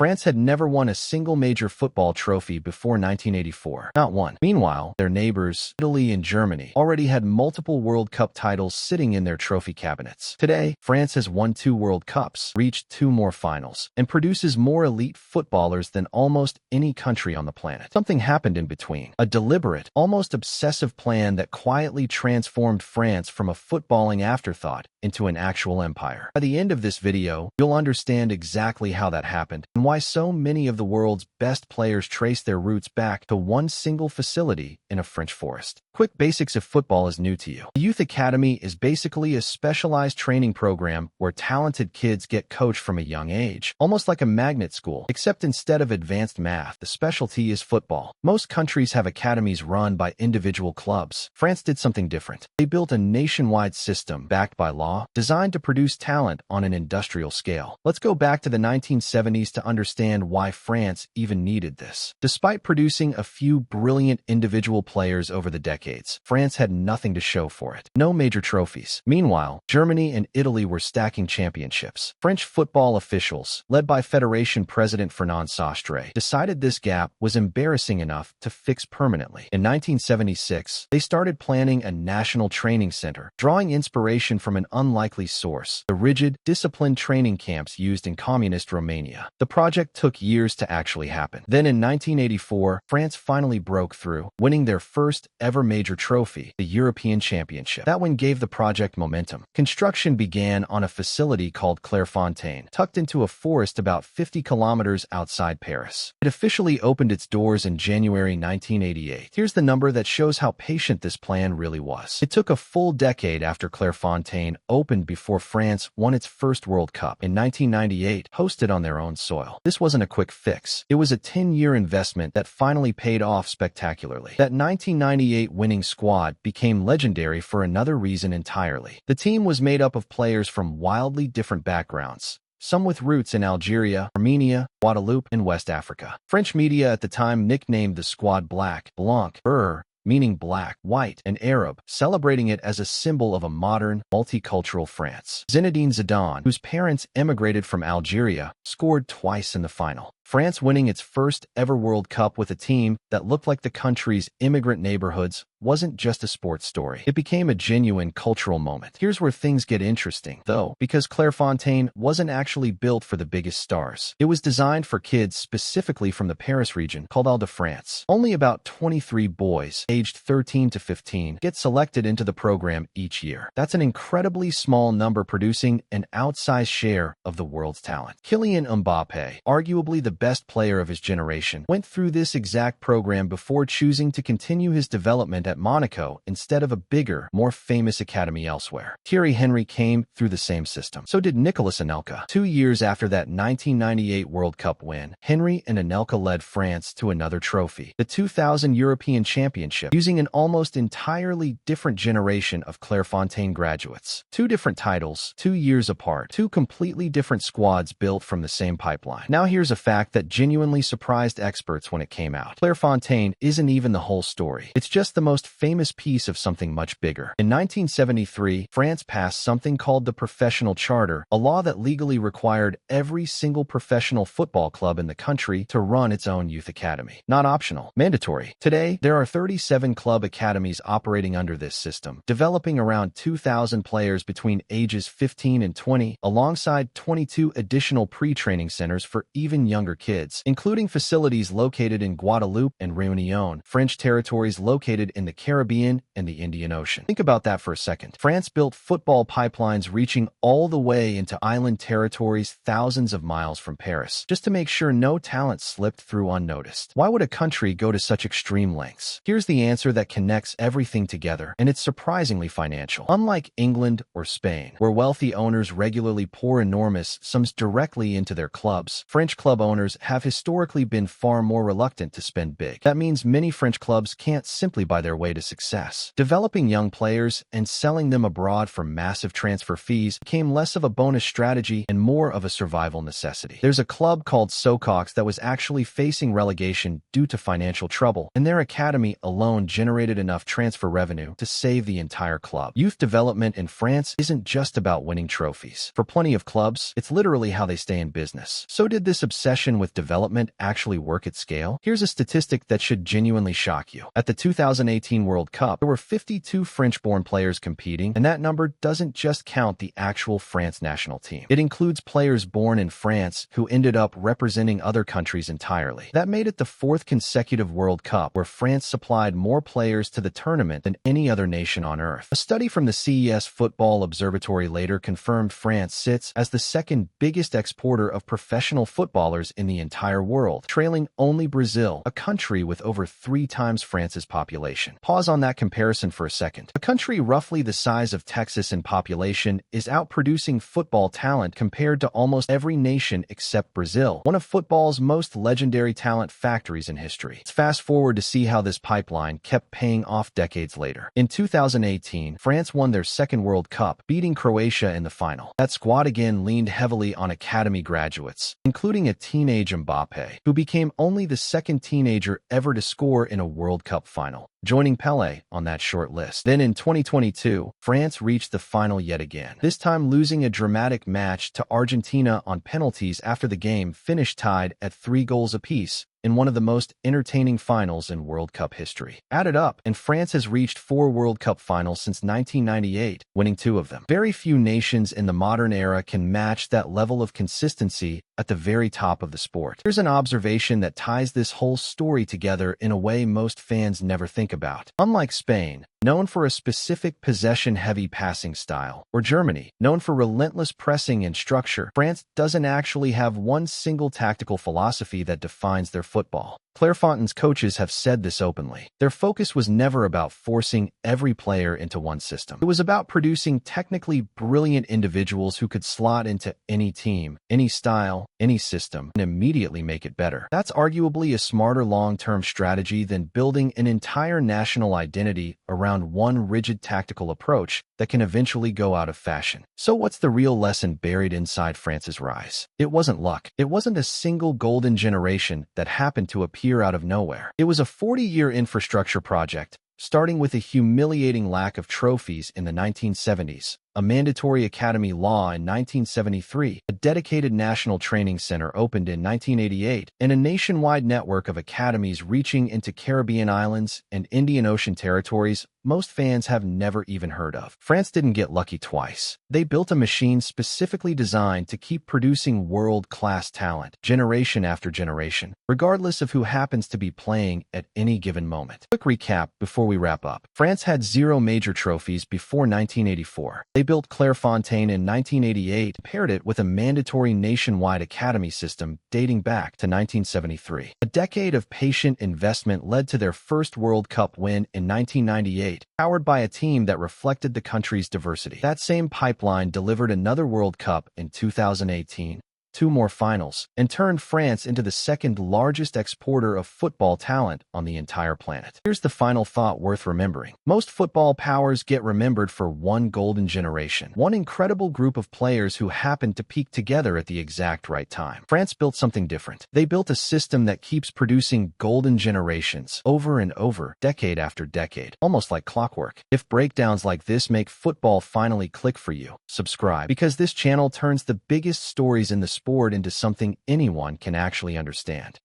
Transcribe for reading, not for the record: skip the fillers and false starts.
France had never won a single major football trophy before 1984. Not one. Meanwhile, their neighbors, Italy and Germany, already had multiple World Cup titles sitting in their trophy cabinets. Today, France has won 2 World Cups, reached 2 more finals, and produces more elite footballers than almost any country on the planet. Something happened in between. A deliberate, almost obsessive plan that quietly transformed France from a footballing afterthought into an actual empire. By the end of this video, you'll understand exactly how that happened and why so many of the world's best players trace their roots back to one single facility in a French forest. Quick basics if football is new to you. The Youth Academy is basically a specialized training program where talented kids get coached from a young age, almost like a magnet school, except instead of advanced math, the specialty is football. Most countries have academies run by individual clubs. France did something different. They built a nationwide system backed by law, designed to produce talent on an industrial scale. Let's go back to the 1970s to understand why France even needed this. Despite producing a few brilliant individual players over the decades, France had nothing to show for it. No major trophies. Meanwhile, Germany and Italy were stacking championships. French football officials, led by Federation President Fernand Sostre, decided this gap was embarrassing enough to fix permanently. In 1976, they started planning a national training center, drawing inspiration from an unlikely source: the rigid, disciplined training camps used in communist Romania. The project took years to actually happen. Then in 1984, France finally broke through, winning their first ever major trophy, the European Championship. That one gave the project momentum. Construction began on a facility called Clairefontaine, tucked into a forest about 50 kilometers outside Paris. It officially opened its doors in January 1988. Here's the number that shows how patient this plan really was. It took a full decade after Clairefontaine opened before France won its first World Cup in 1998, hosted on their own soil. This wasn't a quick fix. It was a 10-year investment that finally paid off spectacularly. That 1998 winning squad became legendary for another reason entirely. The team was made up of players from wildly different backgrounds, some with roots in Algeria, Armenia, Guadeloupe, and West Africa. French media at the time nicknamed the squad Black, Blanc, meaning black, white, and Arab, celebrating it as a symbol of a modern, multicultural France. Zinedine Zidane, whose parents emigrated from Algeria, scored twice in the final. France winning its first ever World Cup with a team that looked like the country's immigrant neighborhoods wasn't just a sports story. It became a genuine cultural moment. Here's where things get interesting, though, because Clairefontaine wasn't actually built for the biggest stars. It was designed for kids specifically from the Paris region called Île-de-France. Only about 23 boys, aged 13 to 15, get selected into the program each year. That's an incredibly small number, producing an outsized share of the world's talent. Kylian Mbappé, arguably the best player of his generation, went through this exact program before choosing to continue his development at Monaco instead of a bigger, more famous academy elsewhere. Thierry Henry came through the same system. So did Nicolas Anelka. 2 years after that 1998 World Cup win, Henry and Anelka led France to another trophy, the 2000 European Championship, using an almost entirely different generation of Clairefontaine graduates. 2 different titles, 2 years apart, 2 completely different squads built from the same pipeline. Now here's a fact that genuinely surprised experts when it came out. Clairefontaine isn't even the whole story. It's just the most famous piece of something much bigger. In 1973, France passed something called the Professional Charter, a law that legally required every single professional football club in the country to run its own youth academy. Not optional, mandatory. Today, there are 37 club academies operating under this system, developing around 2,000 players between ages 15 and 20, alongside 22 additional pre-training centers for even younger kids, including facilities located in Guadeloupe and Réunion, French territories located in the Caribbean and the Indian Ocean. Think about that for a second. France built football pipelines reaching all the way into island territories thousands of miles from Paris, just to make sure no talent slipped through unnoticed. Why would a country go to such extreme lengths? Here's the answer that connects everything together, and it's surprisingly financial. Unlike England or Spain, where wealthy owners regularly pour enormous sums directly into their clubs, French club owners have historically been far more reluctant to spend big. That means many French clubs can't simply buy their way to success. Developing young players and selling them abroad for massive transfer fees became less of a bonus strategy and more of a survival necessity. There's a club called Socox that was actually facing relegation due to financial trouble, and their academy alone generated enough transfer revenue to save the entire club. Youth development in France isn't just about winning trophies. For plenty of clubs, it's literally how they stay in business. So did this obsession innovation with development actually work at scale? Here's a statistic that should genuinely shock you. At the 2018 World Cup, there were 52 French-born players competing, and that number doesn't just count the actual France national team. It includes players born in France who ended up representing other countries entirely. That made it the fourth consecutive World Cup where France supplied more players to the tournament than any other nation on Earth. A study from the CES Football Observatory later confirmed France sits as the second biggest exporter of professional footballers in the entire world, trailing only Brazil, a country with over 3 times France's population. Pause on that comparison for a second. A country roughly the size of Texas in population is outproducing football talent compared to almost every nation except Brazil, one of football's most legendary talent factories in history. Let's fast forward to see how this pipeline kept paying off decades later. In 2018, France won their second World Cup, beating Croatia in the final. That squad again leaned heavily on academy graduates, including a teenage Mbappe, who became only the second teenager ever to score in a World Cup final, joining Pelé on that short list. Then in 2022, France reached the final yet again, this time losing a dramatic match to Argentina on penalties after the game finished tied at 3 goals apiece in one of the most entertaining finals in World Cup history. Add it up, and France has reached 4 World Cup finals since 1998, winning 2 of them. Very few nations in the modern era can match that level of consistency at the very top of the sport. Here's an observation that ties this whole story together in a way most fans never think about. Unlike Spain, known for a specific possession-heavy passing style, or Germany, known for relentless pressing and structure, France doesn't actually have one single tactical philosophy that defines their football. Clairefontaine's coaches have said this openly. Their focus was never about forcing every player into one system. It was about producing technically brilliant individuals who could slot into any team, any style, any system, and immediately make it better. That's arguably a smarter long-term strategy than building an entire national identity around one rigid tactical approach that can eventually go out of fashion. So what's the real lesson buried inside France's rise? It wasn't luck. It wasn't a single golden generation that happened to appear out of nowhere. It was a 40-year infrastructure project, starting with a humiliating lack of trophies in the 1970s, a mandatory academy law in 1973, a dedicated national training center opened in 1988, and a nationwide network of academies reaching into Caribbean islands and Indian Ocean territories most fans have never even heard of. France didn't get lucky twice. They built a machine specifically designed to keep producing world-class talent, generation after generation, regardless of who happens to be playing at any given moment. Quick recap before we wrap up. France had 0 major trophies before 1984. They built Clairefontaine in 1988 and paired it with a mandatory nationwide academy system dating back to 1973. A decade of patient investment led to their first World Cup win in 1998, powered by a team that reflected the country's diversity. That same pipeline delivered another World Cup in 2018, 2 more finals, and turned France into the second largest exporter of football talent on the entire planet. Here's the final thought worth remembering. Most football powers get remembered for one golden generation, one incredible group of players who happened to peak together at the exact right time. France built something different. They built a system that keeps producing golden generations over and over, decade after decade, almost like clockwork. If breakdowns like this make football finally click for you, subscribe, because this channel turns the biggest stories in the sport into something anyone can actually understand.